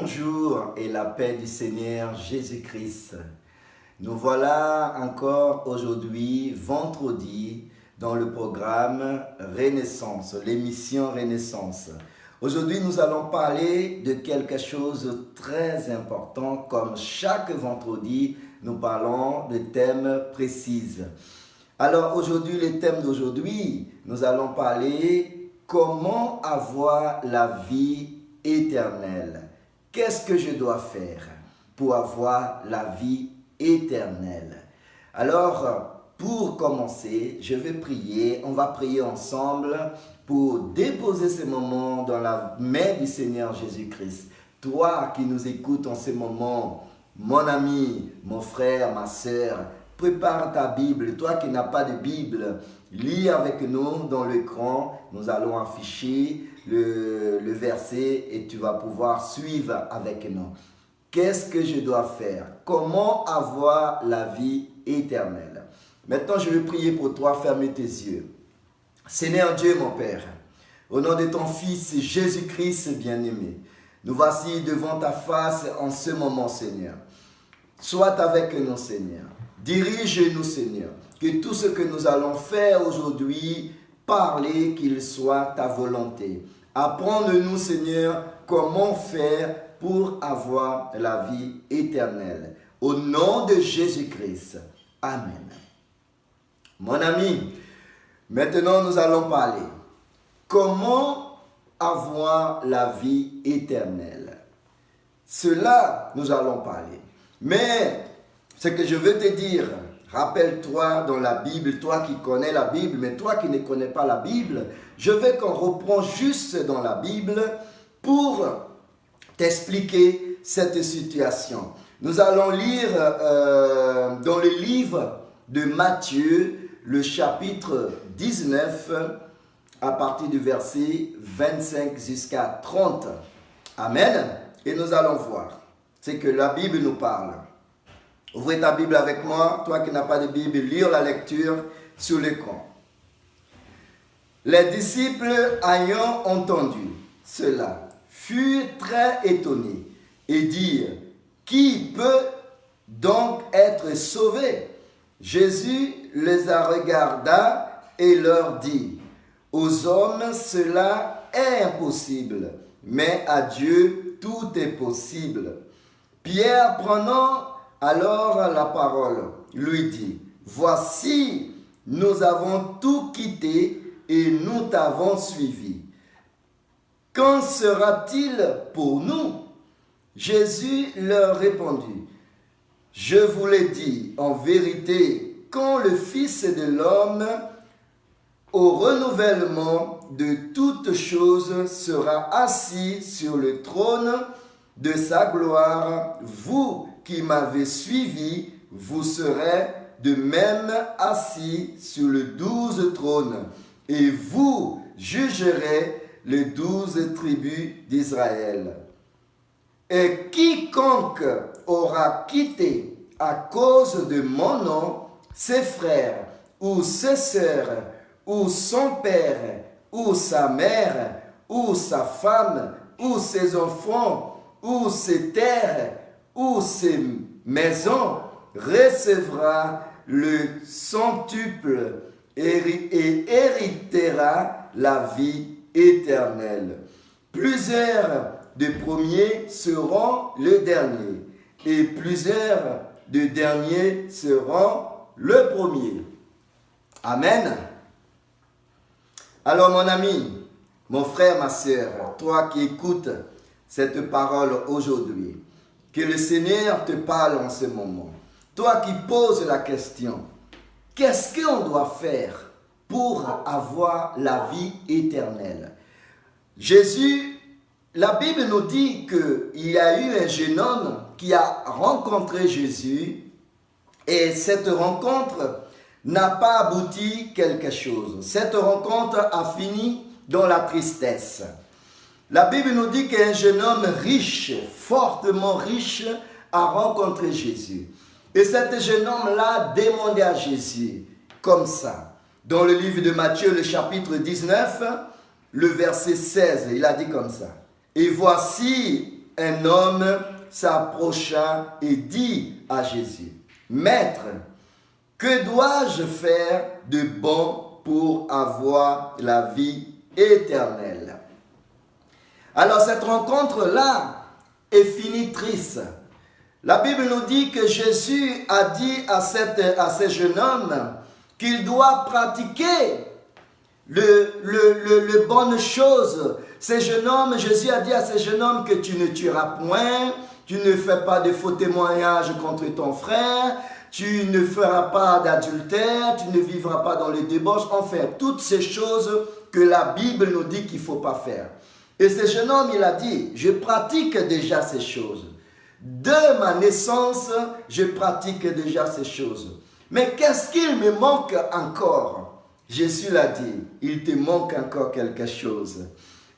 bonjour et la paix du Seigneur Jésus-Christ. Nous voilà encore aujourd'hui, vendredi, dans le programme Renaissance, l'émission Renaissance. Aujourd'hui, nous allons parler de quelque chose de très important. Comme chaque vendredi, nous parlons de thèmes précis. Alors aujourd'hui, le thème d'aujourd'hui, nous allons parler comment avoir la vie éternelle. Qu'est-ce que je dois faire pour avoir la vie éternelle? Alors, pour commencer, je vais prier. On va prier ensemble pour déposer ce moment dans la main du Seigneur Jésus-Christ. Toi qui nous écoutes en ce moment, mon ami, mon frère, ma sœur, prépare ta Bible. Toi qui n'as pas de Bible, lis avec nous dans l'écran. Nous allons afficher le verset et tu vas pouvoir suivre avec nous. Qu'est-ce que je dois faire? Comment avoir la vie éternelle? Maintenant, je vais prier pour toi. Ferme tes yeux. Seigneur Dieu, mon Père, au nom de ton Fils Jésus-Christ bien-aimé, nous voici devant ta face en ce moment, Seigneur. Sois avec nous, Seigneur. Dirige-nous, Seigneur. Que tout ce que nous allons faire aujourd'hui, parler, qu'il soit ta volonté. Apprends-nous, Seigneur, comment faire pour avoir la vie éternelle. Au nom de Jésus-Christ. Amen. Mon ami, maintenant nous allons parler. Comment avoir la vie éternelle? Cela, nous allons parler. Mais, ce que je veux te dire, rappelle-toi dans la Bible, toi qui connais la Bible, mais toi qui ne connais pas la Bible, je veux qu'on reprend juste dans la Bible pour t'expliquer cette situation. Nous allons lire dans le livre de Matthieu, le chapitre 19, à partir du verset 25 jusqu'à 30. Amen. Et nous allons voir ce que la Bible nous parle. Ouvrez ta Bible avec moi. Toi qui n'as pas de Bible, lire la lecture sur l'écran. Les disciples ayant entendu cela furent très étonnés et dirent: qui peut donc être sauvé? Jésus les regarda et leur dit: aux hommes cela est impossible, mais à Dieu tout est possible. Pierre, prenant alors la parole, lui dit: voici, nous avons tout quitté et nous t'avons suivi. Qu'en sera-t-il pour nous? Jésus leur répondit: je vous l'ai dit en vérité, quand le Fils de l'homme, au renouvellement de toutes choses, sera assis sur le trône de sa gloire, vous qui m'avez suivi, vous serez de même assis sur le 12 trônes, et vous jugerez les 12 tribus d'Israël. Et quiconque aura quitté à cause de mon nom ses frères ou ses sœurs ou son père ou sa mère ou sa femme ou ses enfants ou ses terres ou ses maisons recevra le centuple et héritera la vie éternelle. Plusieurs des premiers seront les derniers, et plusieurs des derniers seront le premier. Amen. Alors mon ami, mon frère, ma sœur, toi qui écoutes cette parole aujourd'hui, que le Seigneur te parle en ce moment. Toi qui poses la question, qu'est-ce qu'on doit faire pour avoir la vie éternelle? Jésus, la Bible nous dit qu'il y a eu un jeune homme qui a rencontré Jésus et cette rencontre n'a pas abouti quelque chose. Cette rencontre a fini dans la tristesse. La Bible nous dit qu'un jeune homme riche, fortement riche, a rencontré Jésus. Et cet jeune homme-là demandait à Jésus, comme ça, dans le livre de Matthieu, le chapitre 19, le verset 16, il a dit comme ça: et voici un homme s'approcha et dit à Jésus, « Maître, que dois-je faire de bon pour avoir la vie éternelle ?» Alors cette rencontre-là est finie triste. La Bible nous dit que Jésus a dit à ce jeune homme qu'il doit pratiquer le bonne chose. Jésus a dit à ce jeune homme que tu ne tueras point, tu ne fais pas de faux témoignages contre ton frère, tu ne feras pas d'adultère, tu ne vivras pas dans les débauches, enfin, toutes ces choses que la Bible nous dit qu'il ne faut pas faire. Et ce jeune homme, il a dit, je pratique déjà ces choses. De ma naissance, je pratique déjà ces choses. Mais qu'est-ce qu'il me manque encore? Jésus l'a dit, il te manque encore quelque chose.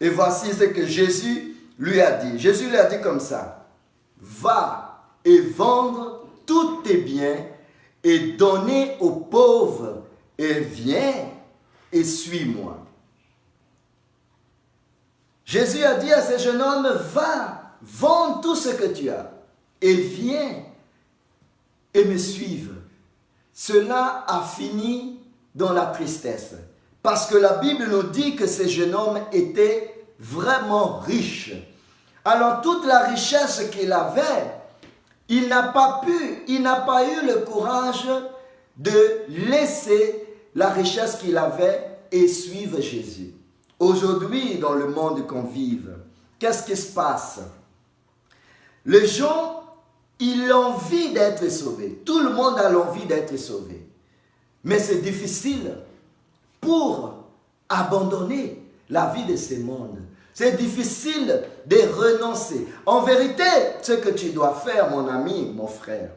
Et voici ce que Jésus lui a dit. Jésus lui a dit comme ça, va et vendre tous tes biens et donner aux pauvres et viens et suis-moi. Jésus a dit à ce jeune homme, va, vends tout ce que tu as et viens et me suive. Cela a fini dans la tristesse. Parce que la Bible nous dit que ce jeune homme était vraiment riche. Alors toute la richesse qu'il avait, il n'a pas eu le courage de laisser la richesse qu'il avait et suivre Jésus. Aujourd'hui, dans le monde qu'on vive, qu'est-ce qui se passe? Les gens, ils ont envie d'être sauvés. Tout le monde a l'envie d'être sauvé. Mais c'est difficile pour abandonner la vie de ce monde. C'est difficile de renoncer. En vérité, ce que tu dois faire, mon ami, mon frère,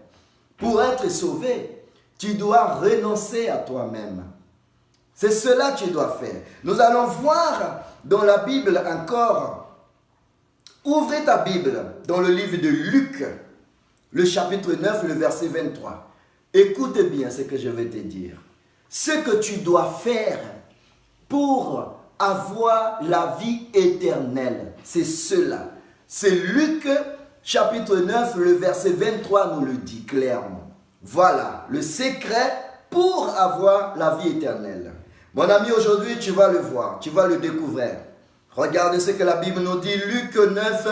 pour être sauvé, tu dois renoncer à toi-même. C'est cela que tu dois faire. Nous allons voir dans la Bible encore. Ouvrez ta Bible dans le livre de Luc, le chapitre 9, le verset 23. Écoute bien ce que je vais te dire. Ce que tu dois faire pour avoir la vie éternelle, c'est cela. C'est Luc, chapitre 9, le verset 23 nous le dit clairement. Voilà le secret pour avoir la vie éternelle. Mon ami, aujourd'hui, tu vas le voir, tu vas le découvrir. Regarde ce que la Bible nous dit, Luc 9,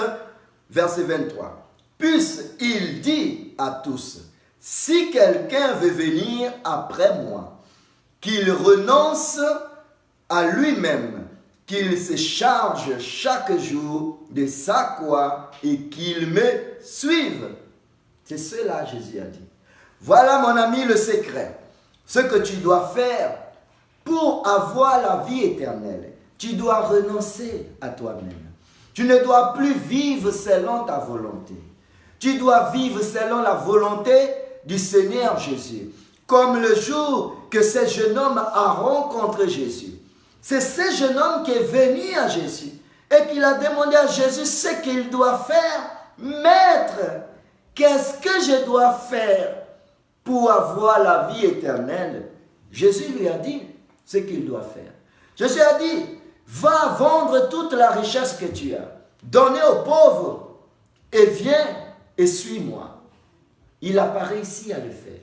verset 23. Puisqu'il dit à tous, si quelqu'un veut venir après moi, qu'il renonce à lui-même, qu'il se charge chaque jour de sa croix et qu'il me suive. C'est cela, Jésus a dit. Voilà, mon ami, le secret. Ce que tu dois faire pour avoir la vie éternelle, tu dois renoncer à toi-même. Tu ne dois plus vivre selon ta volonté. Tu dois vivre selon la volonté du Seigneur Jésus. Comme le jour que ce jeune homme a rencontré Jésus. C'est ce jeune homme qui est venu à Jésus et qu'il a demandé à Jésus ce qu'il doit faire. Maître, qu'est-ce que je dois faire pour avoir la vie éternelle? Jésus lui a dit ce qu'il doit faire. Jésus a dit, va vendre toute la richesse que tu as, donnez aux pauvres et viens et suis-moi. Il a pas réussi à le faire.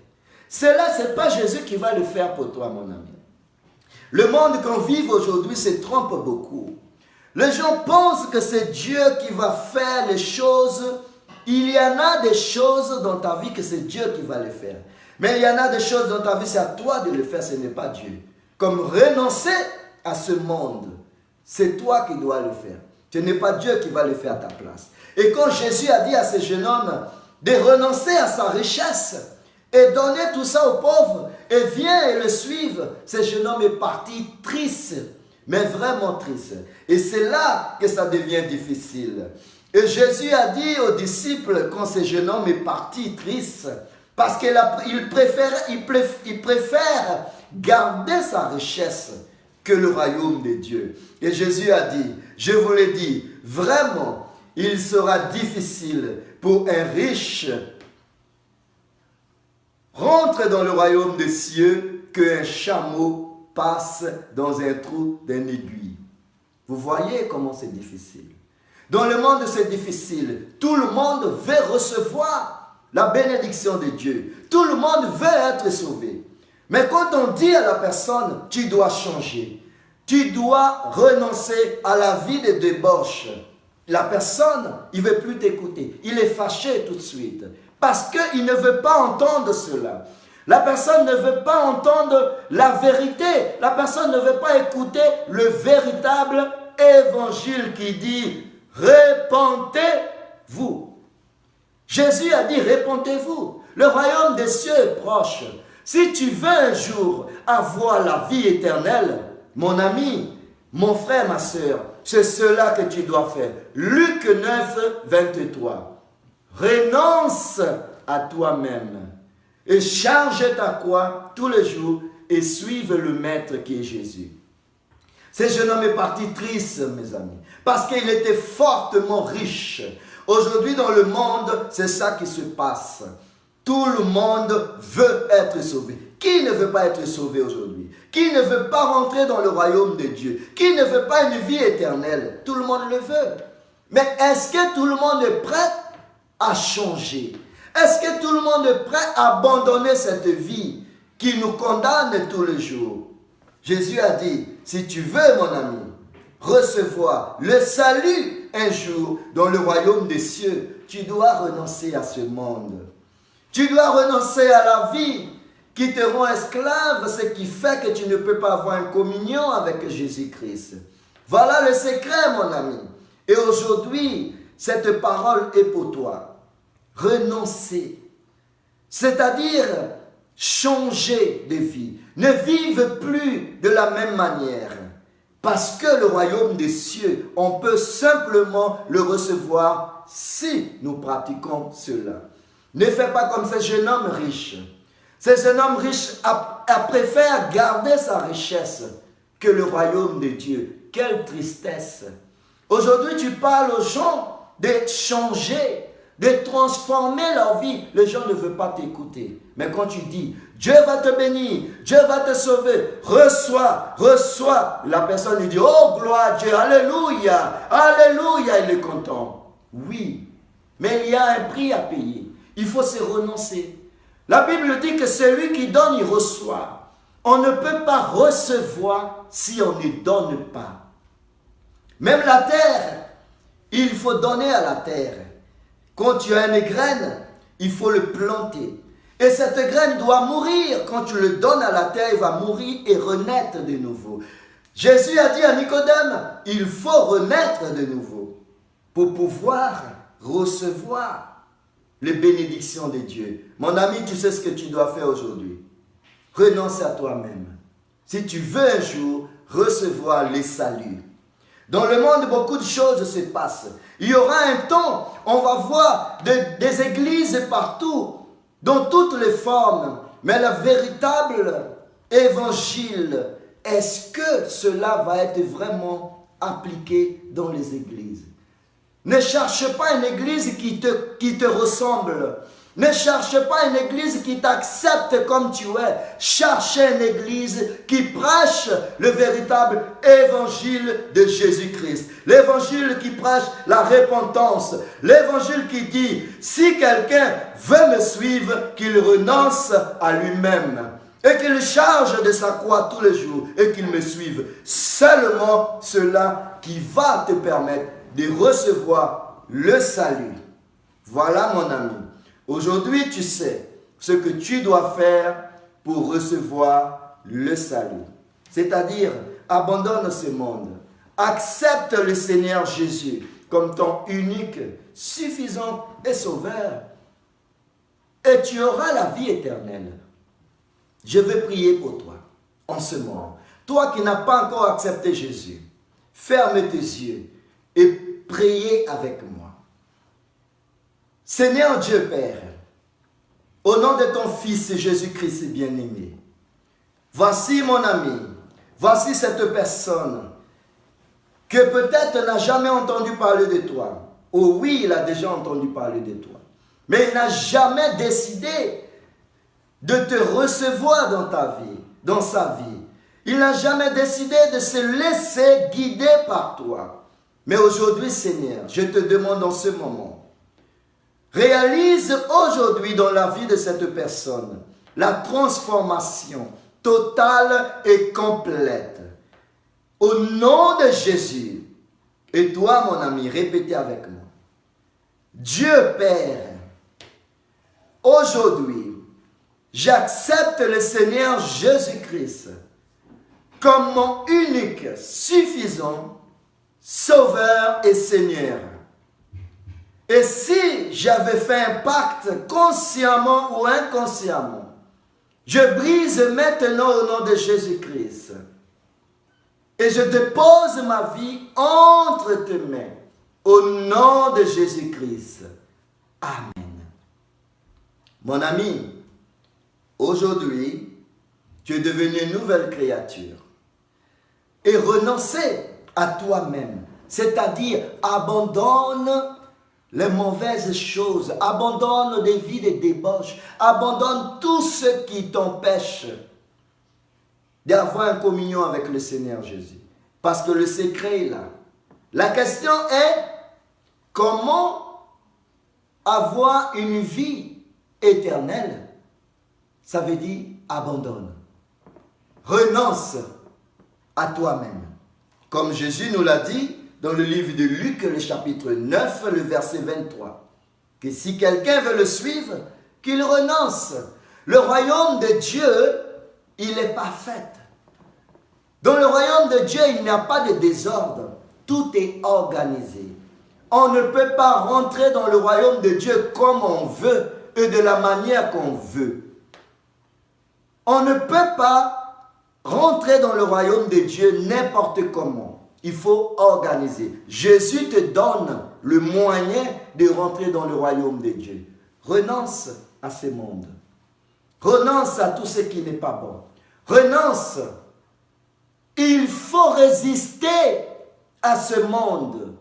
Cela, ce n'est pas Jésus qui va le faire pour toi, mon ami. Le monde qu'on vit aujourd'hui se trompe beaucoup. Les gens pensent que c'est Dieu qui va faire les choses. Il y en a des choses dans ta vie que c'est Dieu qui va les faire. Mais il y en a des choses dans ta vie, c'est à toi de le faire, ce n'est pas Dieu. Comme renoncer à ce monde, c'est toi qui dois le faire. Ce n'est pas Dieu qui va le faire à ta place. Et quand Jésus a dit à ce jeune homme de renoncer à sa richesse et donner tout ça aux pauvres et vient et le suivre, ce jeune homme est parti triste, mais vraiment triste. Et c'est là que ça devient difficile. Et Jésus a dit aux disciples quand ce jeune homme est parti triste, parce qu'il préfère garder sa richesse que le royaume de Dieu. Et Jésus a dit, je vous l'ai dit, vraiment, il sera difficile pour un riche rentre dans le royaume des cieux qu'un chameau passe dans un trou d'un aiguille. Vous voyez comment c'est difficile. Dans le monde, c'est difficile. Tout le monde veut recevoir la bénédiction de Dieu. Tout le monde veut être sauvé. Mais quand on dit à la personne, tu dois changer, tu dois renoncer à la vie de débauche, la personne, il ne veut plus t'écouter. Il est fâché tout de suite. Parce qu'il ne veut pas entendre cela. La personne ne veut pas entendre la vérité. La personne ne veut pas écouter le véritable évangile qui dit « Répentez-vous ». Jésus a dit « Répentez-vous ». Le royaume des cieux est proche. Si tu veux un jour avoir la vie éternelle, mon ami, mon frère, ma soeur, c'est cela que tu dois faire. Luc 9, 23. Renonce à toi-même et charge ta croix tous les jours et suive le Maître qui est Jésus. Ce jeune homme est parti triste, mes amis, parce qu'il était fortement riche. Aujourd'hui, dans le monde, c'est ça qui se passe. Tout le monde veut être sauvé. Qui ne veut pas être sauvé aujourd'hui? Qui ne veut pas rentrer dans le royaume de Dieu? Qui ne veut pas une vie éternelle? Tout le monde le veut. Mais est-ce que tout le monde est prêt à changer? Est-ce que tout le monde est prêt à abandonner cette vie qui nous condamne tous les jours? Jésus a dit, si tu veux, mon ami, recevoir le salut un jour dans le royaume des cieux, tu dois renoncer à ce monde. Tu dois renoncer à la vie qui te rend esclave, ce qui fait que tu ne peux pas avoir une communion avec Jésus-Christ. Voilà le secret, mon ami. Et aujourd'hui, cette parole est pour toi. Renoncer, c'est-à-dire changer de vie. Ne vive plus de la même manière. Parce que le royaume des cieux, on peut simplement le recevoir si nous pratiquons cela. Ne fais pas comme ce jeune homme riche. Ce jeune homme riche préfère garder sa richesse que le royaume de Dieu. Quelle tristesse! Aujourd'hui, tu parles aux gens de changer, de transformer leur vie. Les gens ne veulent pas t'écouter. Mais quand tu dis, Dieu va te bénir, Dieu va te sauver, reçois, reçois. La personne lui dit, oh gloire à Dieu, alléluia, alléluia, il est content. Oui, mais il y a un prix à payer. Il faut se renoncer. La Bible dit que celui qui donne, il reçoit. On ne peut pas recevoir si on ne donne pas. Même la terre, il faut donner à la terre. Quand tu as une graine, il faut le planter. Et cette graine doit mourir. Quand tu le donnes à la terre, il va mourir et renaître de nouveau. Jésus a dit à Nicodème, il faut renaître de nouveau pour pouvoir recevoir les bénédictions de Dieu. Mon ami, tu sais ce que tu dois faire aujourd'hui. Renonce à toi-même. Si tu veux un jour recevoir les saluts. Dans le monde, beaucoup de choses se passent. Il y aura un temps, on va voir des églises partout, dans toutes les formes. Mais le véritable évangile, est-ce que cela va être vraiment appliqué dans les églises? Ne cherche pas une église qui te ressemble. Ne cherche pas une église qui t'accepte comme tu es. Cherche une église qui prêche le véritable évangile de Jésus-Christ. L'évangile qui prêche la repentance. L'évangile qui dit, si quelqu'un veut me suivre, qu'il renonce à lui-même. Et qu'il charge de sa croix tous les jours et qu'il me suive. Seulement cela qui va te permettre de recevoir le salut. Voilà, mon ami. Aujourd'hui, tu sais ce que tu dois faire pour recevoir le salut. C'est-à-dire, abandonne ce monde. Accepte le Seigneur Jésus comme ton unique, suffisant et sauveur. Et tu auras la vie éternelle. Je veux prier pour toi en ce moment. Toi qui n'as pas encore accepté Jésus, ferme tes yeux et priez avec moi. Seigneur Dieu Père, au nom de ton Fils Jésus-Christ bien-aimé, voici mon ami, voici cette personne que peut-être n'a jamais entendu parler de toi. Oh oui, il a déjà entendu parler de toi. Mais il n'a jamais décidé de te recevoir dans ta vie, dans sa vie. Il n'a jamais décidé de se laisser guider par toi. Mais aujourd'hui, Seigneur, je te demande en ce moment, réalise aujourd'hui dans la vie de cette personne la transformation totale et complète. Au nom de Jésus, et toi, mon ami, répétez avec moi. Dieu Père, aujourd'hui, j'accepte le Seigneur Jésus-Christ comme mon unique, suffisant, Sauveur et Seigneur. Et si j'avais fait un pacte consciemment ou inconsciemment, je brise maintenant au nom de Jésus-Christ. Et je dépose ma vie entre tes mains. Au nom de Jésus-Christ. Amen. Mon ami, aujourd'hui, tu es devenu une nouvelle créature. Et renoncer à toi-même, c'est-à-dire abandonne les mauvaises choses, abandonne des vies de débauche, abandonne tout ce qui t'empêche d'avoir une communion avec le Seigneur Jésus. Parce que le secret est là. La question est, comment avoir une vie éternelle? Ça veut dire abandonne. Renonce à toi-même. Comme Jésus nous l'a dit dans le livre de Luc, le chapitre 9, le verset 23. Que si quelqu'un veut le suivre, qu'il renonce. Le royaume de Dieu, il est parfait. Dans le royaume de Dieu, il n'y a pas de désordre. Tout est organisé. On ne peut pas rentrer dans le royaume de Dieu comme on veut et de la manière qu'on veut. On ne peut pas rentrer dans le royaume de Dieu n'importe comment. Il faut organiser. Jésus te donne le moyen de rentrer dans le royaume de Dieu. Renonce à ce monde. Renonce à tout ce qui n'est pas bon. Renonce. Il faut résister à ce monde.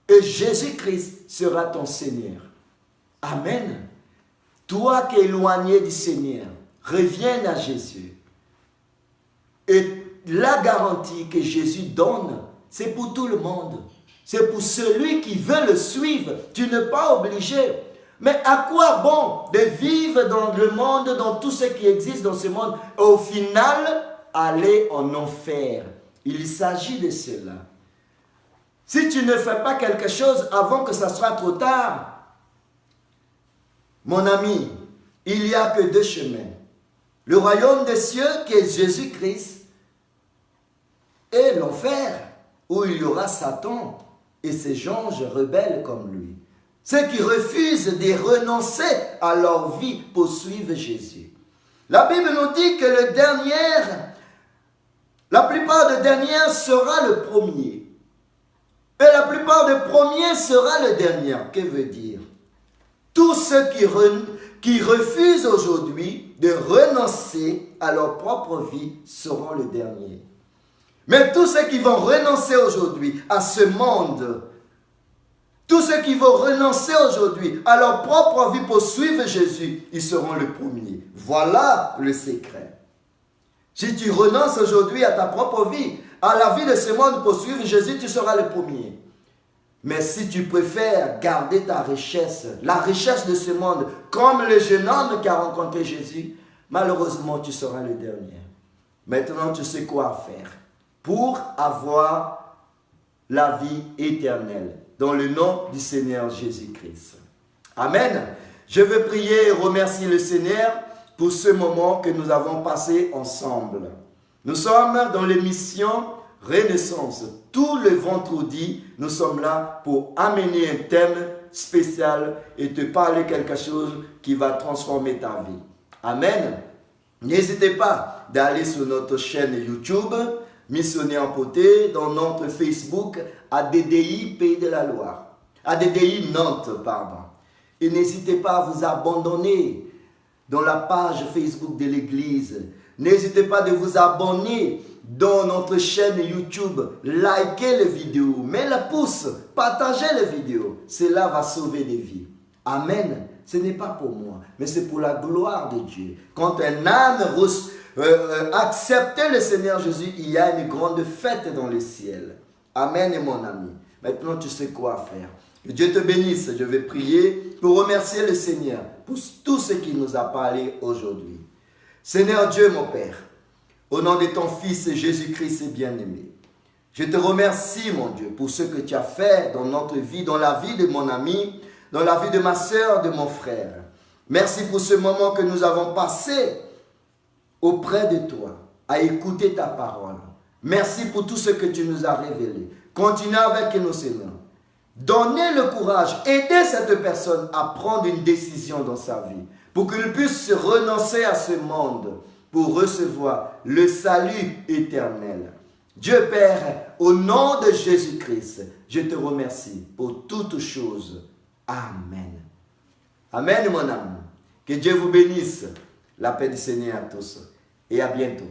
Et Jésus-Christ sera ton Seigneur. Amen. Toi qui es éloigné du Seigneur, reviens à Jésus. Et la garantie que Jésus donne, c'est pour tout le monde. C'est pour celui qui veut le suivre. Tu n'es pas obligé. Mais à quoi bon de vivre dans le monde, dans tout ce qui existe dans ce monde, et au final, aller en enfer? Il s'agit de cela. Si tu ne fais pas quelque chose avant que ça soit trop tard, mon ami, il n'y a que deux chemins. Le royaume des cieux, qui est Jésus-Christ, et l'enfer, où il y aura Satan et ses anges rebelles comme lui. Ceux qui refusent de renoncer à leur vie pour suivre Jésus. La Bible nous dit que la plupart des derniers sera le premier. Et la plupart des premiers sera le dernier. Que veut dire? Tous ceux qui refusent aujourd'hui de renoncer à leur propre vie seront le dernier. Mais tous ceux qui vont renoncer aujourd'hui à ce monde, tous ceux qui vont renoncer aujourd'hui à leur propre vie pour suivre Jésus, ils seront le premier. Voilà le secret. Si tu renonces aujourd'hui à ta propre vie, à la vie de ce monde pour suivre Jésus, tu seras le premier. Mais si tu préfères garder ta richesse, la richesse de ce monde, comme le jeune homme qui a rencontré Jésus, malheureusement, tu seras le dernier. Maintenant, tu sais quoi faire pour avoir la vie éternelle, dans le nom du Seigneur Jésus-Christ. Amen. Je veux prier et remercier le Seigneur pour ce moment que nous avons passé ensemble. Nous sommes dans l'émission Renaissance. Tout le vendredi, nous sommes là pour amener un thème spécial et te parler quelque chose qui va transformer ta vie. Amen. N'hésitez pas d'aller sur notre chaîne YouTube, Missionnaire Emporté, dans notre Facebook, ADDI Pays de la Loire. ADDI Nantes, pardon. Et n'hésitez pas à vous abandonner dans la page Facebook de l'église. N'hésitez pas de vous abonner dans notre chaîne YouTube. Likez les vidéos, mets le pouce, partagez les vidéos. Cela va sauver des vies. Amen. Ce n'est pas pour moi, mais c'est pour la gloire de Dieu. Quand un âme accepte le Seigneur Jésus, il y a une grande fête dans le ciel. Amen, mon ami. Maintenant, tu sais quoi faire. Que Dieu te bénisse. Je vais prier pour remercier le Seigneur pour tout ce qu'il nous a parlé aujourd'hui. Seigneur Dieu, mon Père, au nom de ton Fils Jésus-Christ bien-aimé, je te remercie, mon Dieu, pour ce que tu as fait dans notre vie, dans la vie de mon ami, dans la vie de ma soeur, de mon frère. Merci pour ce moment que nous avons passé auprès de toi, à écouter ta parole. Merci pour tout ce que tu nous as révélé. Continue avec nous, Seigneur. Donnez le courage, aidez cette personne à prendre une décision dans sa vie, pour qu'il puisse renoncer à ce monde, pour recevoir le salut éternel. Dieu Père, au nom de Jésus-Christ, je te remercie pour toutes choses. Amen. Amen, mon âme. Que Dieu vous bénisse. La paix du Seigneur à tous. Et à bientôt.